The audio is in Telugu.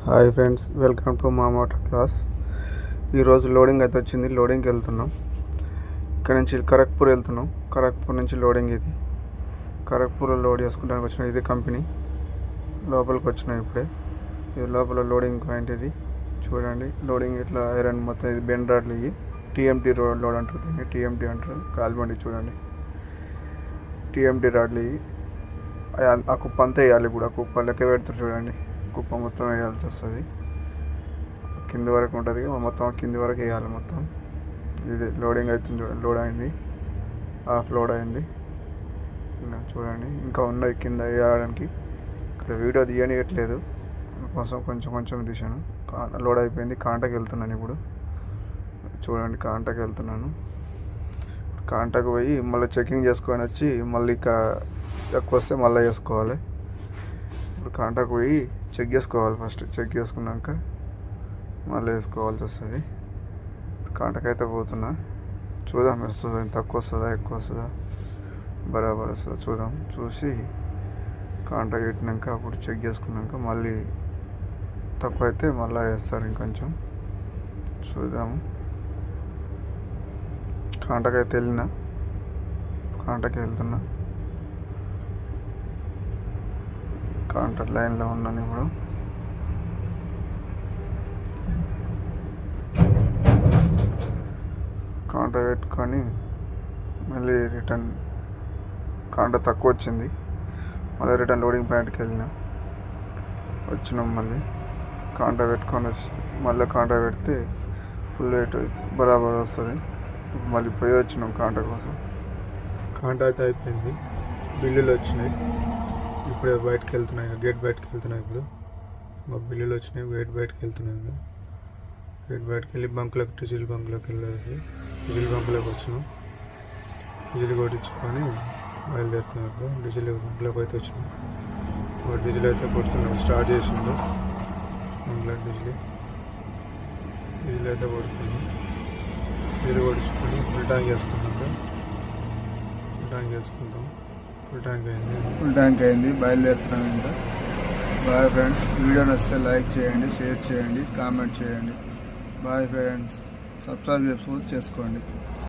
హాయ్ ఫ్రెండ్స్, వెల్కమ్ టు మా మోటార్ క్లాస్. ఈరోజు లోడింగ్ అయితే వచ్చింది. లోడింగ్కి వెళ్తున్నాం. ఇక్కడ నుంచి ఖరగ్పూర్ వెళ్తున్నాం. ఖరగ్పూర్ నుంచి లోడింగ్ ఇది. ఖరగ్పూర్లో లోడ్ చేసుకుంటానికి వచ్చిన ఇది కంపెనీ లోపలికి వచ్చినాం. ఇప్పుడే ఇది లోపల లోడింగ్ పాయింట్. ఇది చూడండి, లోడింగ్ ఇట్లా ఐరన్ మొత్తం ఇది బెండ్ రాడ్లు. ఇవి టీఎంటీ లోడ్ అంటారు, దీన్ని టీఎంటీ అంటారు. కాల్బండి చూడండి, టీఎంటీ రాడ్లు. ఇవి ఆ కుప్ప అంతా వేయాలి. ఇప్పుడు ఆ కుప్ప లెక్క పెడతారు చూడండి. కుప్ప మొత్తం వేయాల్సి వస్తుంది. కింది వరకు ఉంటుంది, మొత్తం కింది వరకు వేయాలి మొత్తం. ఇది లోడింగ్ అవుతుంది చూడండి. లోడ్ అయింది, హాఫ్ లోడ్ అయింది. ఇంకా చూడండి, ఇంకా ఉన్నాయి కింద వేయడానికి. ఇక్కడ వీడియో తీయనియట్లేదు, అందుకోసం కొంచెం కొంచెం తీసాను. లోడ్ అయిపోయింది. కాంటాకి వెళ్తున్నాను ఇప్పుడు. చూడండి, కాంటాకి వెళ్తున్నాను. కాంటాకు పోయి మళ్ళీ చెకింగ్ చేసుకొని వచ్చి మళ్ళీ ఎక్కువ వస్తే మళ్ళీ వేసుకోవాలి. ఇప్పుడు కాంటాకు పోయి చెక్ చేసుకోవాలి. ఫస్ట్ చెక్ చేసుకున్నాక మళ్ళీ వేసుకోవాల్సి వస్తుంది. కాంటాకు అయితే పోతున్నా. చూద్దాం వస్తుందా, తక్కువ వస్తుందా ఎక్కువ వస్తుందా బరాబర్ వస్తుందా చూద్దాం. చూసి కాంటాకు పెట్టినాక అప్పుడు చెక్ చేసుకున్నాక మళ్ళీ తక్కువ అయితే మళ్ళీ వేస్తారు ఇంకొంచెం. చూద్దాము. కాంటాకు అయితే వెళ్ళినా, కాంటాకి వెళ్తున్నా. కాంటాక్ట్ లైన్లో ఉన్నాను ఇప్పుడు. కాంటాక్ట్ పెట్టుకొని మళ్ళీ రిటర్న్. కాంటాక్ట్ తక్కువ వచ్చింది, మళ్ళీ రిటర్న్ లోడింగ్ పాయింట్కి వచ్చినాం. మళ్ళీ కాంటాక్ట్ పెట్టుకొని వచ్చి మళ్ళీ కాంటాక్ట్ పెడితే ఫుల్ రేట్ బరాబర్ వస్తుంది. మళ్ళీ పోయి వచ్చినాం కాంటాక్ట్ కోసం. కాంటాక్ట్ అయిపోయింది, బిల్లులు వచ్చినాయి. ఇప్పుడే బయటకు వెళ్తున్నాయి, గేట్ బయటకు వెళ్తున్నాయి. ఇప్పుడు మా బిల్లులు వచ్చినాయి, గేట్ బయటకు వెళ్తున్నాయి. గేట్ బయటకు వెళ్ళి బంకులోకి, డీజిల్ బంకులోకి వెళ్ళేది. డీజిల్ బంకులోకి వచ్చినాం. డీజిల్ కొట్టించుకొని బయలుదేరుతున్నాం. ఇప్పుడు డీజిల్ బంకులోకి అయితే వచ్చినాం. ఇప్పుడు డీజిల్ అయితే కొడుతున్నాం, స్టార్ట్ చేసిండు బంకులో. డీజిల్ అయితే కొడుతున్నాం. డీజిల్ కొట్టించుకొని ఫుల్ ట్యాంక్ వేసుకుంటాం. ఫుల్ ట్యాంక్ వేసుకుంటాం. ఫుల్ ట్యాంక్ అయింది. బయలుదేరుతున్నాం ఇంకా. Bye friends. వీడియో నచ్చితే లైక్ చేయండి, షేర్ చేయండి, కామెంట్ చేయండి. Bye friends. సబ్స్క్రైబ్ చేసుకోండి.